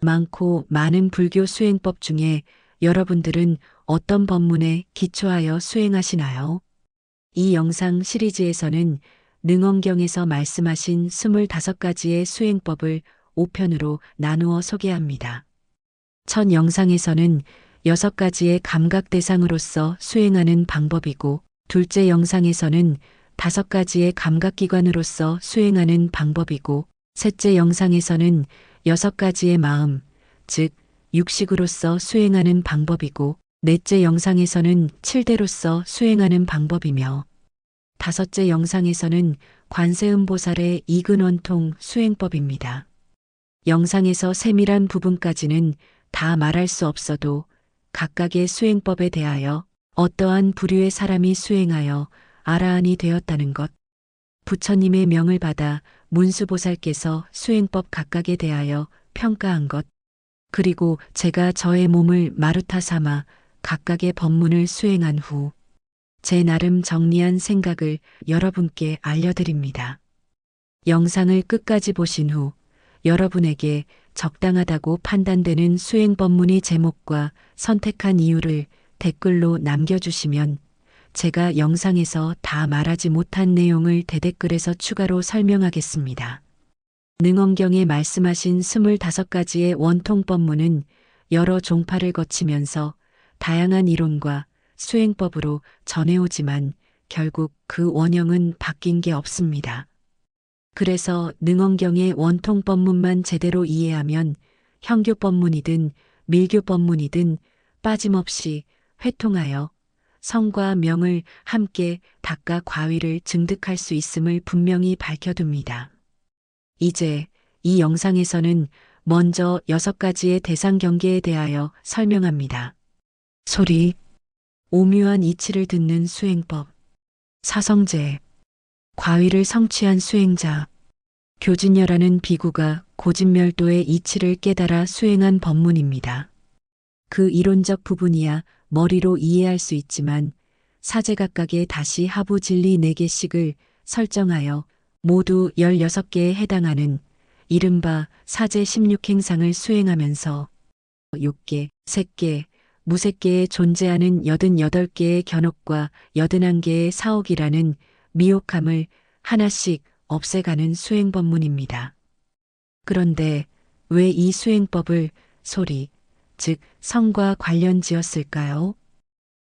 많고 많은 불교 수행법 중에 여러분들은 어떤 법문에 기초하여 수행하시나요? 이 영상 시리즈에서는 능엄경에서 말씀하신 25가지의 수행법을 5편으로 나누어 소개합니다. 첫 영상에서는 6가지의 감각 대상으로서 수행하는 방법이고, 둘째 영상에서는 5가지의 감각기관으로서 수행하는 방법이고, 셋째 영상에서는 6가지의 마음, 즉 육식으로서 수행하는 방법이고, 넷째 영상에서는 7대로서 수행하는 방법이며, 다섯째 영상에서는 관세음보살의 이근원통 수행법입니다. 영상에서 세밀한 부분까지는 다 말할 수 없어도 각각의 수행법에 대하여 어떠한 부류의 사람이 수행하여 아라한이 되었다는 것, 부처님의 명을 받아 문수보살께서 수행법 각각에 대하여 평가한 것, 그리고 제가 저의 몸을 마루타 삼아 각각의 법문을 수행한 후 제 나름 정리한 생각을 여러분께 알려드립니다. 영상을 끝까지 보신 후 여러분에게 적당하다고 판단되는 수행 법문의 제목과 선택한 이유를 댓글로 남겨주시면 제가 영상에서 다 말하지 못한 내용을 대댓글에서 추가로 설명하겠습니다. 능엄경에 말씀하신 25가지의 원통 법문은 여러 종파를 거치면서 다양한 이론과 수행법으로 전해오지만 결국 그 원형은 바뀐 게 없습니다. 그래서 능엄경의 원통 법문만 제대로 이해하면 형교 법문이든 밀교 법문이든 빠짐없이 회통하여 성과 명을 함께 닦아 과위를 증득할 수 있음을 분명히 밝혀둡니다. 이제 이 영상에서는 먼저 6가지의 대상 경계에 대하여 설명합니다. 소리, 오묘한 이치를 듣는 수행법, 사성제, 과위를 성취한 수행자, 교진녀라는 비구가 고진멸도의 이치를 깨달아 수행한 법문입니다. 그 이론적 부분이야 머리로 이해할 수 있지만 사제각각에 다시 하부 진리 4개씩을 설정하여 모두 16개에 해당하는 이른바 사제 16행상을 수행하면서 6개, 3개, 무색계에 존재하는 88개의 견옥과 81개의 사옥이라는 미혹함을 하나씩 없애가는 수행법문입니다. 그런데 왜 이 수행법을 소리, 즉 성과 관련 지었을까요?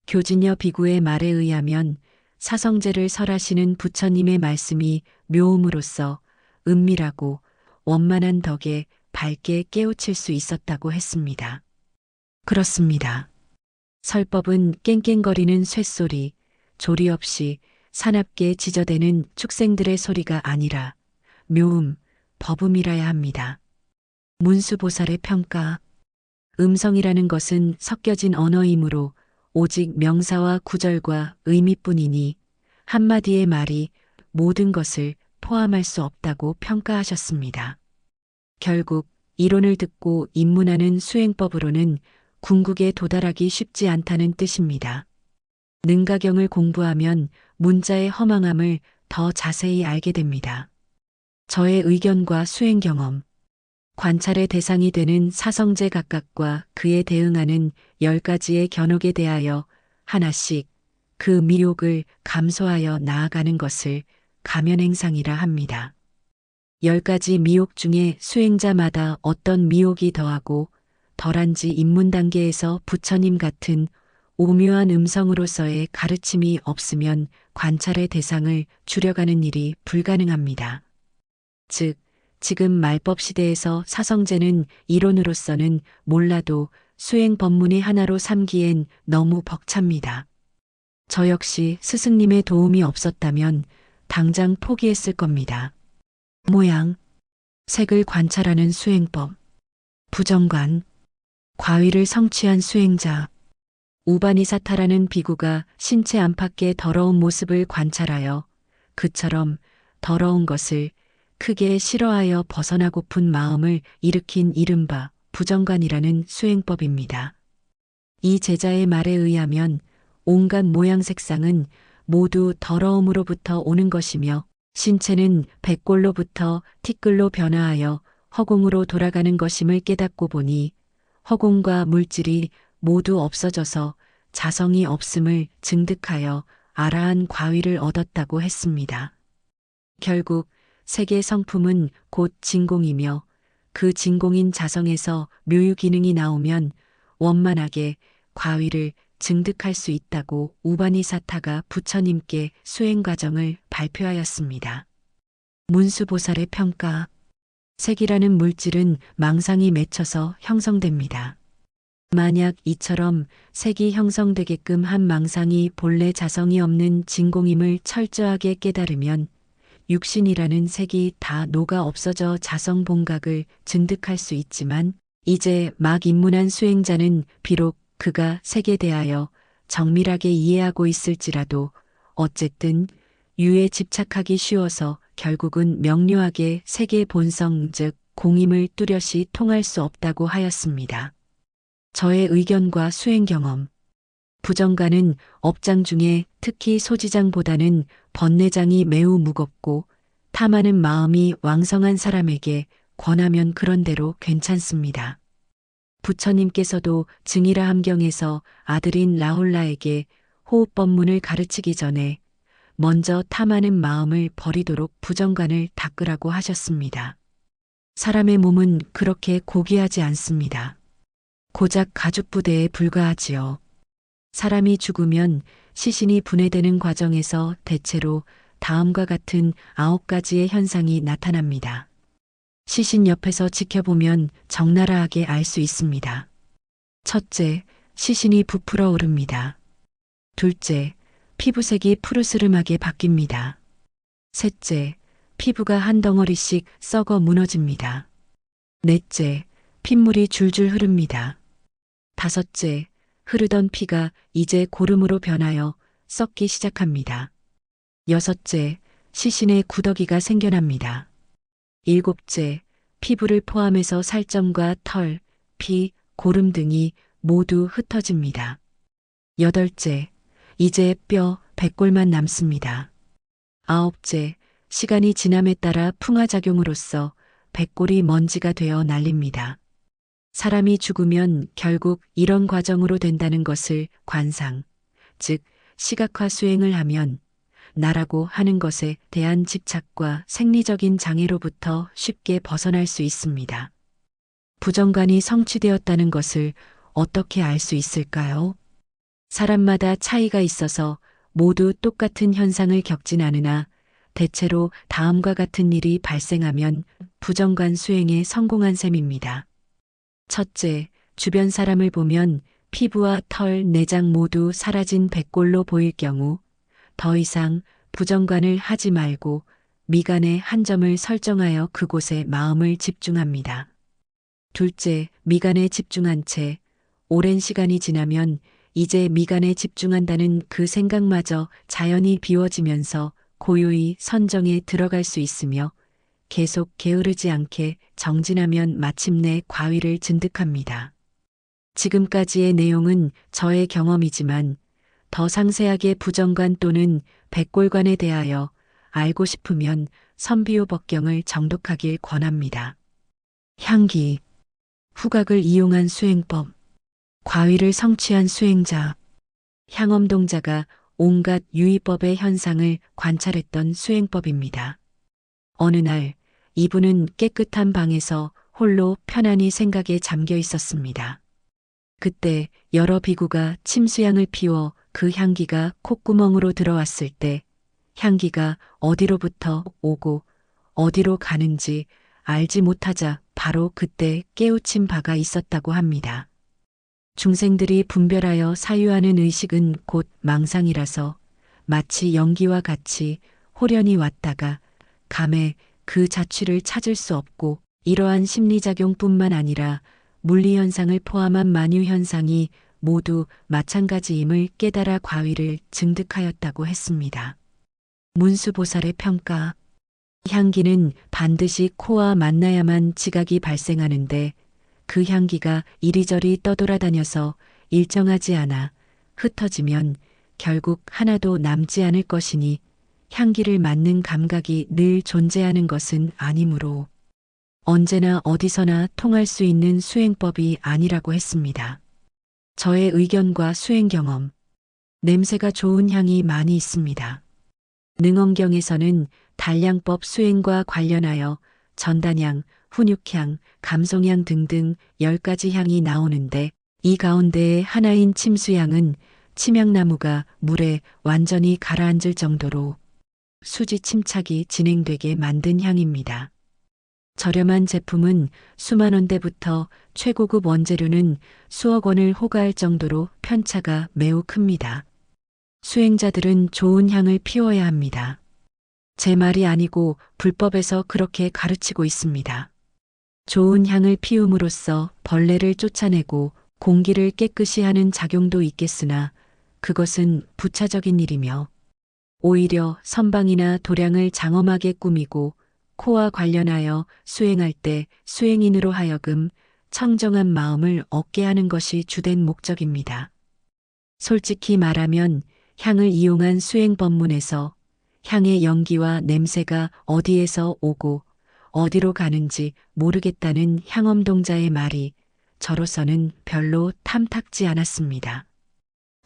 교진여 비구의 말에 의하면 사성제를 설하시는 부처님의 말씀이 묘음으로써 은밀하고 원만한 덕에 밝게 깨우칠 수 있었다고 했습니다. 그렇습니다. 설법은 깽깽거리는 쇳소리, 조리 없이 사납게 지저대는 축생들의 소리가 아니라 묘음, 법음이라야 합니다. 문수보살의 평가, 음성이라는 것은 섞여진 언어이므로 오직 명사와 구절과 의미뿐이니 한마디의 말이 모든 것을 포함할 수 없다고 평가하셨습니다. 결국 이론을 듣고 입문하는 수행법으로는 궁극에 도달하기 쉽지 않다는 뜻입니다. 능가경을 공부하면 문자의 허망함을 더 자세히 알게 됩니다. 저의 의견과 수행 경험, 관찰의 대상이 되는 사성제 각각과 그에 대응하는 10가지의 견옥에 대하여 하나씩 그 미혹을 감소하여 나아가는 것을 가면행상이라 합니다. 10가지 미혹 중에 수행자마다 어떤 미혹이 더하고 덜한지 입문 단계에서 부처님 같은 오묘한 음성으로서의 가르침이 없으면 관찰의 대상을 줄여가는 일이 불가능합니다. 즉, 지금 말법 시대에서 사성제는 이론으로서는 몰라도 수행 법문의 하나로 삼기엔 너무 벅찹니다. 저 역시 스승님의 도움이 없었다면 당장 포기했을 겁니다. 모양, 색을 관찰하는 수행법, 부정관, 과위를 성취한 수행자, 우바니사타라는 비구가 신체 안팎의 더러운 모습을 관찰하여 그처럼 더러운 것을 크게 싫어하여 벗어나고픈 마음을 일으킨 이른바 부정관이라는 수행법입니다. 이 제자의 말에 의하면 온갖 모양 색상은 모두 더러움으로부터 오는 것이며 신체는 백골로부터 티끌로 변화하여 허공으로 돌아가는 것임을 깨닫고 보니 허공과 물질이 모두 없어져서 자성이 없음을 증득하여 아라한 과위를 얻었다고 했습니다. 결국 세계 성품은 곧 진공이며 그 진공인 자성에서 묘유 기능이 나오면 원만하게 과위를 증득할 수 있다고 우바니사타가 부처님께 수행 과정을 발표하였습니다. 문수보살의 평가. 색이라는 물질은 망상이 맺혀서 형성됩니다. 만약 이처럼 색이 형성되게끔 한 망상이 본래 자성이 없는 진공임을 철저하게 깨달으면 육신이라는 색이 다 녹아 없어져 자성 본각을 증득할 수 있지만 이제 막 입문한 수행자는 비록 그가 색에 대하여 정밀하게 이해하고 있을지라도 어쨌든 유에 집착하기 쉬워서 결국은 명료하게 색의 본성 즉 공임을 뚜렷이 통할 수 없다고 하였습니다. 저의 의견과 수행 경험. 부정관은 업장 중에 특히 소지장보다는 번뇌장이 매우 무겁고 탐하는 마음이 왕성한 사람에게 권하면 그런대로 괜찮습니다. 부처님께서도 증이라 함경에서 아들인 라홀라에게 호흡법문을 가르치기 전에 먼저 탐하는 마음을 버리도록 부정관을 닦으라고 하셨습니다. 사람의 몸은 그렇게 고귀하지 않습니다. 고작 가죽부대에 불과하지요. 사람이 죽으면 시신이 분해되는 과정에서 대체로 다음과 같은 9가지의 현상이 나타납니다. 시신 옆에서 지켜보면 적나라하게 알 수 있습니다. 첫째, 시신이 부풀어 오릅니다. 둘째, 피부색이 푸르스름하게 바뀝니다. 셋째, 피부가 한 덩어리씩 썩어 무너집니다. 넷째, 핏물이 줄줄 흐릅니다. 다섯째, 흐르던 피가 이제 고름으로 변하여 썩기 시작합니다. 여섯째, 시신에 구더기가 생겨납니다. 일곱째, 피부를 포함해서 살점과 털, 피, 고름 등이 모두 흩어집니다. 여덟째, 이제 뼈, 백골만 남습니다. 아홉째, 시간이 지남에 따라 풍화작용으로써 백골이 먼지가 되어 날립니다. 사람이 죽으면 결국 이런 과정으로 된다는 것을 관상, 즉 시각화 수행을 하면 나라고 하는 것에 대한 집착과 생리적인 장애로부터 쉽게 벗어날 수 있습니다. 부정관이 성취되었다는 것을 어떻게 알 수 있을까요? 사람마다 차이가 있어서 모두 똑같은 현상을 겪진 않으나 대체로 다음과 같은 일이 발생하면 부정관 수행에 성공한 셈입니다. 첫째, 주변 사람을 보면 피부와 털, 내장 모두 사라진 백골로 보일 경우 더 이상 부정관을 하지 말고 미간의 한 점을 설정하여 그곳에 마음을 집중합니다. 둘째, 미간에 집중한 채 오랜 시간이 지나면 이제 미간에 집중한다는 그 생각마저 자연히 비워지면서 고요히 선정에 들어갈 수 있으며 계속 게으르지 않게 정진하면 마침내 과위를 증득합니다. 지금까지의 내용은 저의 경험이지만 더 상세하게 부정관 또는 백골관에 대하여 알고 싶으면 선비호법경을 정독하길 권합니다. 향기, 후각을 이용한 수행법, 과위를 성취한 수행자, 향엄동자가 온갖 유의법의 현상을 관찰했던 수행법입니다. 어느 날 이분은 깨끗한 방에서 홀로 편안히 생각에 잠겨 있었습니다. 그때 여러 비구가 침수향을 피워 그 향기가 콧구멍으로 들어왔을 때 향기가 어디로부터 오고 어디로 가는지 알지 못하자 바로 그때 깨우친 바가 있었다고 합니다. 중생들이 분별하여 사유하는 의식은 곧 망상이라서 마치 연기와 같이 호련히 왔다가 감에 그 자취를 찾을 수 없고 이러한 심리작용뿐만 아니라 물리현상을 포함한 만유현상이 모두 마찬가지임을 깨달아 과위를 증득하였다고 했습니다. 문수보살의 평가. 향기는 반드시 코와 만나야만 지각이 발생하는데 그 향기가 이리저리 떠돌아다녀서 일정하지 않아 흩어지면 결국 하나도 남지 않을 것이니 향기를 맡는 감각이 늘 존재하는 것은 아니므로 언제나 어디서나 통할 수 있는 수행법이 아니라고 했습니다. 저의 의견과 수행 경험, 냄새가 좋은 향이 많이 있습니다. 능엄경에서는 단량법 수행과 관련하여 전단향, 훈육향, 감송향 등등 10가지 향이 나오는데 이 가운데의 하나인 침수향은 침향나무가 물에 완전히 가라앉을 정도로 수지 침착이 진행되게 만든 향입니다. 저렴한 제품은 수만 원대부터 최고급 원재료는 수억 원을 호가할 정도로 편차가 매우 큽니다. 수행자들은 좋은 향을 피워야 합니다. 제 말이 아니고 불법에서 그렇게 가르치고 있습니다. 좋은 향을 피움으로써 벌레를 쫓아내고 공기를 깨끗이 하는 작용도 있겠으나 그것은 부차적인 일이며 오히려 선방이나 도량을 장엄하게 꾸미고 코와 관련하여 수행할 때 수행인으로 하여금 청정한 마음을 얻게 하는 것이 주된 목적입니다. 솔직히 말하면 향을 이용한 수행 법문에서 향의 연기와 냄새가 어디에서 오고 어디로 가는지 모르겠다는 향엄동자의 말이 저로서는 별로 탐탁지 않았습니다.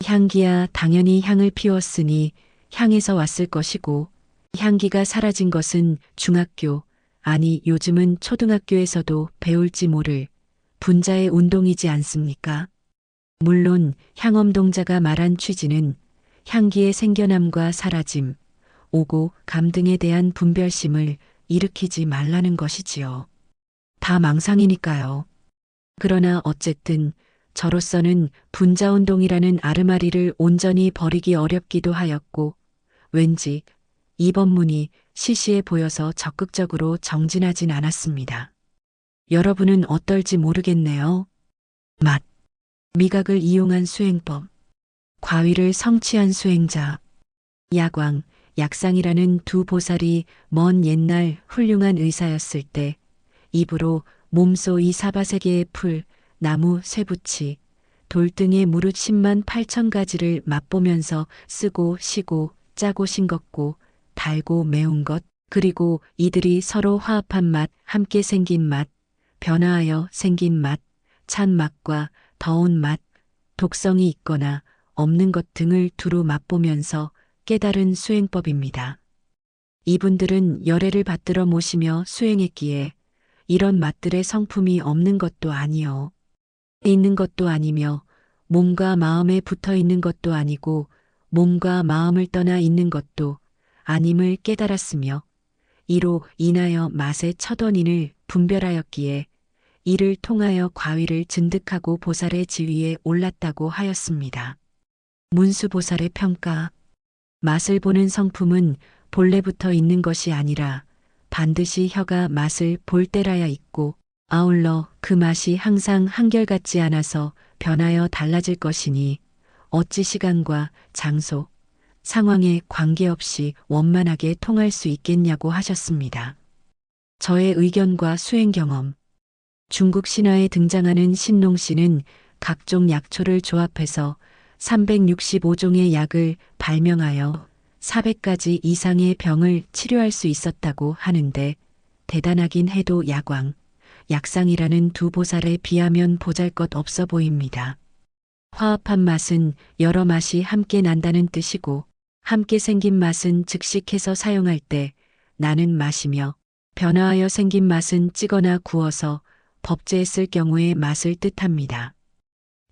향기야 당연히 향을 피웠으니 향에서 왔을 것이고 향기가 사라진 것은 중학교, 아니 요즘은 초등학교에서도 배울지 모를 분자의 운동이지 않습니까? 물론 향엄동자가 말한 취지는 향기의 생겨남과 사라짐, 오고 감 등에 대한 분별심을 일으키지 말라는 것이지요. 다 망상이니까요. 그러나 어쨌든 저로서는 분자운동이라는 아르마리를 온전히 버리기 어렵기도 하였고 왠지 이 법문이 시시해 보여서 적극적으로 정진하진 않았습니다. 여러분은 어떨지 모르겠네요. 맛, 미각을 이용한 수행법, 과위를 성취한 수행자, 야광, 약상이라는 두 보살이 먼 옛날 훌륭한 의사였을 때 입으로 몸소 이 사바세계의 풀, 나무, 쇠붙이, 돌 등의 무릇 10만 8천 가지를 맛보면서 쓰고 시고 짜고 싱겁고 달고 매운 것, 그리고 이들이 서로 화합한 맛, 함께 생긴 맛, 변화하여 생긴 맛, 찬 맛과 더운 맛, 독성이 있거나 없는 것 등을 두루 맛보면서 깨달은 수행법입니다. 이분들은 열애를 받들어 모시며 수행했기에 이런 맛들의 성품이 없는 것도 아니요. 있는 것도 아니며 몸과 마음에 붙어 있는 것도 아니고 몸과 마음을 떠나 있는 것도 아님을 깨달았으며 이로 인하여 맛의 첫 원인을 분별하였기에 이를 통하여 과위를 증득하고 보살의 지위에 올랐다고 하였습니다. 문수보살의 평가. 맛을 보는 성품은 본래부터 있는 것이 아니라 반드시 혀가 맛을 볼 때라야 있고 아울러 그 맛이 항상 한결같지 않아서 변하여 달라질 것이니 어찌 시간과 장소, 상황에 관계없이 원만하게 통할 수 있겠냐고 하셨습니다. 저의 의견과 수행 경험. 중국 신화에 등장하는 신농씨는 각종 약초를 조합해서 365종의 약을 발명하여 400가지 이상의 병을 치료할 수 있었다고 하는데 대단하긴 해도 야광, 약상이라는 두 보살에 비하면 보잘것없어 보입니다. 화합한 맛은 여러 맛이 함께 난다는 뜻이고 함께 생긴 맛은 즉식해서 사용할 때 나는 맛이며 변화하여 생긴 맛은 찌거나 구워서 법제했을 경우의 맛을 뜻합니다.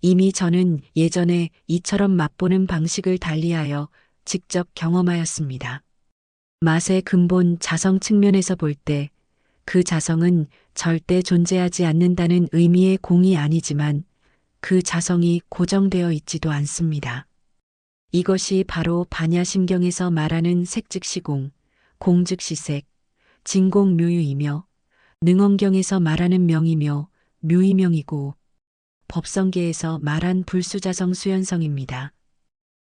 이미 저는 예전에 이처럼 맛보는 방식을 달리하여 직접 경험하였습니다. 맛의 근본 자성 측면에서 볼 때 그 자성은 절대 존재하지 않는다는 의미의 공이 아니지만 그 자성이 고정되어 있지도 않습니다. 이것이 바로 반야심경에서 말하는 색즉시공, 공즉시색, 진공묘유이며 능엄경에서 말하는 명이며 묘이명이고 법성계에서 말한 불수자성 수연성입니다.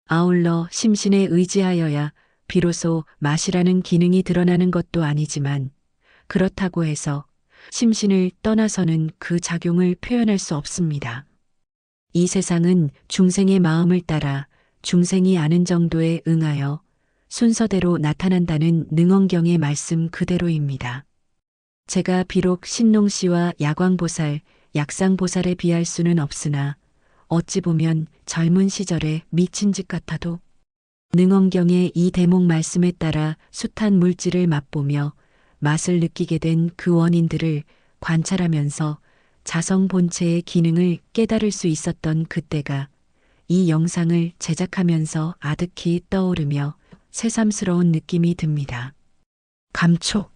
아울러 심신에 의지하여야 비로소 맛이라는 기능이 드러나는 것도 아니지만 그렇다고 해서 심신을 떠나서는 그 작용을 표현할 수 없습니다. 이 세상은 중생의 마음을 따라 중생이 아는 정도에 응하여 순서대로 나타난다는 능엄경의 말씀 그대로입니다. 제가 비록 신농시와 야광보살, 약상보살에 비할 수는 없으나 어찌 보면 젊은 시절에 미친 짓 같아도 능엄경의 이 대목 말씀에 따라 숱한 물질을 맛보며 맛을 느끼게 된 그 원인들을 관찰하면서 자성 본체의 기능을 깨달을 수 있었던 그때가 이 영상을 제작하면서 아득히 떠오르며 새삼스러운 느낌이 듭니다. 감촉.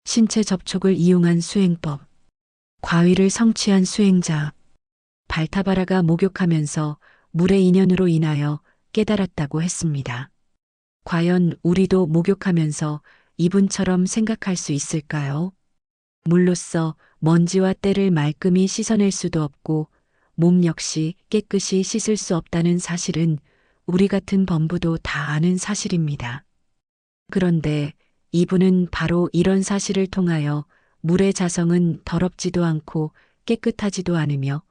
신체 접촉을 이용한 수행법. 과위를 성취한 수행자. 발타바라가 목욕하면서 물의 인연으로 인하여 깨달았다고 했습니다. 과연 우리도 목욕하면서 이분처럼 생각할 수 있을까요? 물로써 먼지와 때를 말끔히 씻어낼 수도 없고 몸 역시 깨끗이 씻을 수 없다는 사실은 우리 같은 범부도 다 아는 사실입니다. 그런데 이분은 바로 이런 사실을 통하여 물의 자성은 더럽지도 않고 깨끗하지도 않으며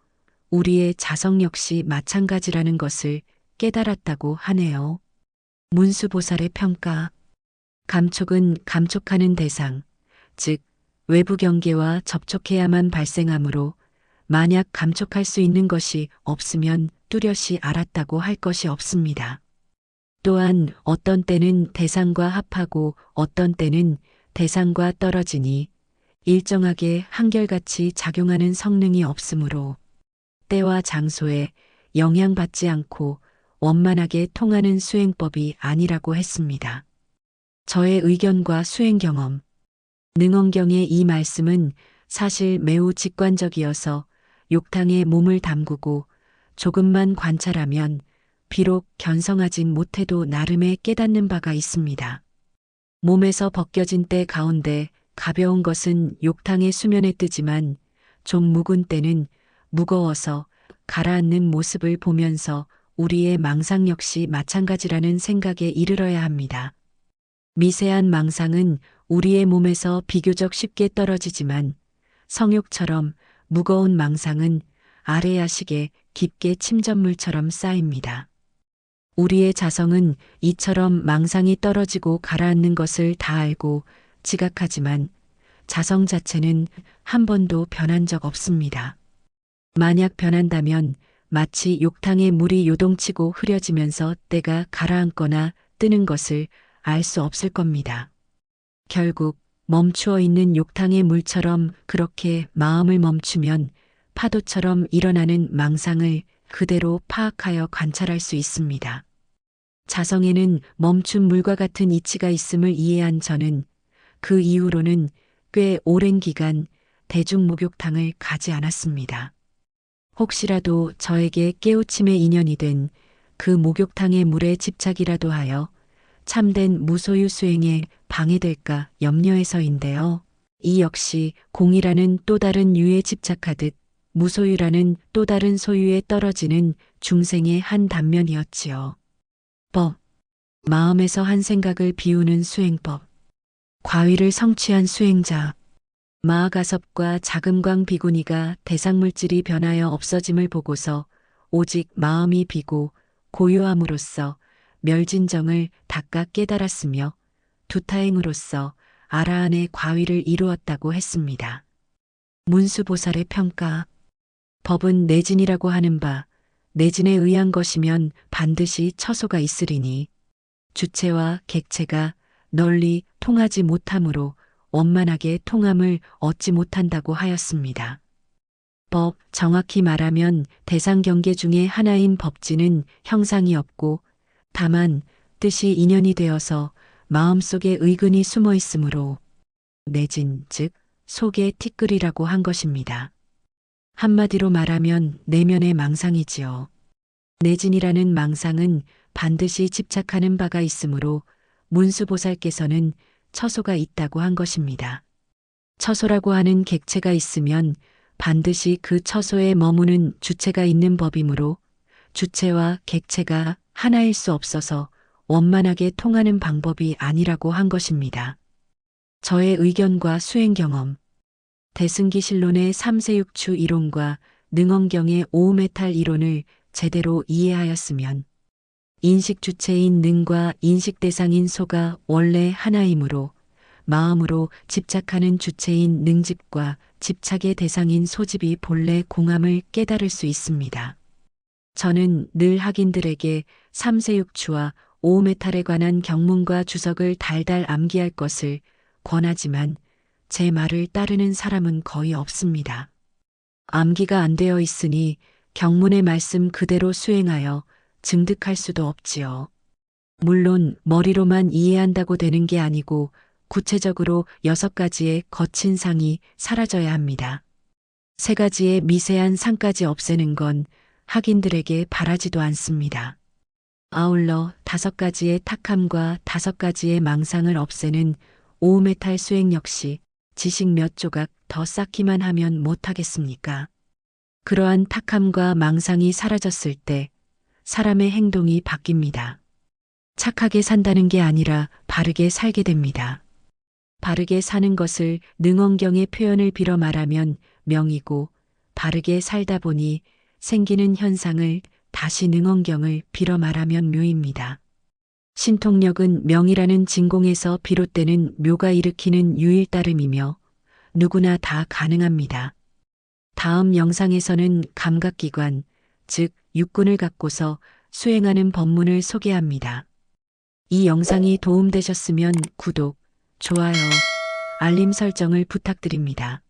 우리의 자성 역시 마찬가지라는 것을 깨달았다고 하네요. 문수보살의 평가. 감촉은 감촉하는 대상, 즉 외부 경계와 접촉해야만 발생하므로 만약 감촉할 수 있는 것이 없으면 뚜렷이 알았다고 할 것이 없습니다. 또한 어떤 때는 대상과 합하고 어떤 때는 대상과 떨어지니 일정하게 한결같이 작용하는 성능이 없으므로 때와 장소에 영향받지 않고 원만하게 통하는 수행법이 아니라고 했습니다. 저의 의견과 수행 경험. 능엄경의 이 말씀은 사실 매우 직관적이어서 욕탕에 몸을 담그고 조금만 관찰하면 비록 견성하진 못해도 나름의 깨닫는 바가 있습니다. 몸에서 벗겨진 때 가운데 가벼운 것은 욕탕의 수면에 뜨지만 좀 묵은 때는 무거워서 가라앉는 모습을 보면서 우리의 망상 역시 마찬가지라는 생각에 이르러야 합니다. 미세한 망상은 우리의 몸에서 비교적 쉽게 떨어지지만 성욕처럼 무거운 망상은 아래야식에 깊게 침전물처럼 쌓입니다. 우리의 자성은 이처럼 망상이 떨어지고 가라앉는 것을 다 알고 지각하지만 자성 자체는 한 번도 변한 적 없습니다. 만약 변한다면 마치 욕탕에 물이 요동치고 흐려지면서 때가 가라앉거나 뜨는 것을 알 수 없을 겁니다. 결국 멈추어 있는 욕탕의 물처럼 그렇게 마음을 멈추면 파도처럼 일어나는 망상을 그대로 파악하여 관찰할 수 있습니다. 자성에는 멈춘 물과 같은 이치가 있음을 이해한 저는 그 이후로는 꽤 오랜 기간 대중목욕탕을 가지 않았습니다. 혹시라도 저에게 깨우침의 인연이 된 그 목욕탕의 물에 집착이라도 하여 참된 무소유 수행에 방해될까 염려해서인데요. 이 역시 공이라는 또 다른 유에 집착하듯 무소유라는 또 다른 소유에 떨어지는 중생의 한 단면이었지요. 법. 마음에서 한 생각을 비우는 수행법. 과위를 성취한 수행자. 마하가섭과 자금광 비구니가 대상물질이 변하여 없어짐을 보고서 오직 마음이 비고 고요함으로써 멸진정을 닦아 깨달았으며 두타행으로써 아라한의 과위를 이루었다고 했습니다. 문수보살의 평가. 법은 내진이라고 하는 바 내진에 의한 것이면 반드시 처소가 있으리니 주체와 객체가 널리 통하지 못하므로 원만하게 통함을 얻지 못한다고 하였습니다. 법, 정확히 말하면 대상 경계 중에 하나인 법지는 형상이 없고 다만 뜻이 인연이 되어서 마음속에 의근이 숨어 있으므로 내진, 즉 속의 티끌이라고 한 것입니다. 한마디로 말하면 내면의 망상이지요. 내진이라는 망상은 반드시 집착하는 바가 있으므로 문수보살께서는 처소가 있다고 한 것입니다. 처소라고 하는 객체가 있으면 반드시 그 처소에 머무는 주체가 있는 법이므로 주체와 객체가 하나일 수 없어서 원만하게 통하는 방법이 아니라고 한 것입니다. 저의 의견과 수행 경험. 대승기실론의 삼세육추 이론과 능엄경의 오우메탈 이론을 제대로 이해하였으면 인식 주체인 능과 인식 대상인 소가 원래 하나이므로 마음으로 집착하는 주체인 능집과 집착의 대상인 소집이 본래 공함을 깨달을 수 있습니다. 저는 늘 학인들에게 3세육추와 5메탈에 관한 경문과 주석을 달달 암기할 것을 권하지만 제 말을 따르는 사람은 거의 없습니다. 암기가 안 되어 있으니 경문의 말씀 그대로 수행하여 증득할 수도 없지요. 물론 머리로만 이해한다고 되는 게 아니고 구체적으로 6가지의 거친 상이 사라져야 합니다. 3가지의 미세한 상까지 없애는 건 학인들에게 바라지도 않습니다. 아울러 5가지의 탁함과 5가지의 망상을 없애는 오메탈 수행 역시 지식 몇 조각 더 쌓기만 하면 못하겠습니까? 그러한 탁함과 망상이 사라졌을 때 사람의 행동이 바뀝니다. 착하게 산다는 게 아니라 바르게 살게 됩니다. 바르게 사는 것을 능언경의 표현을 빌어 말하면 명이고, 바르게 살다 보니 생기는 현상을 다시 능언경을 빌어 말하면 묘입니다. 신통력은 명이라는 진공에서 비롯되는 묘가 일으키는 유일 따름이며 누구나 다 가능합니다. 다음 영상에서는 감각기관, 즉 육군을 갖고서 수행하는 법문을 소개합니다. 이 영상이 도움되셨으면 구독, 좋아요, 알림 설정을 부탁드립니다.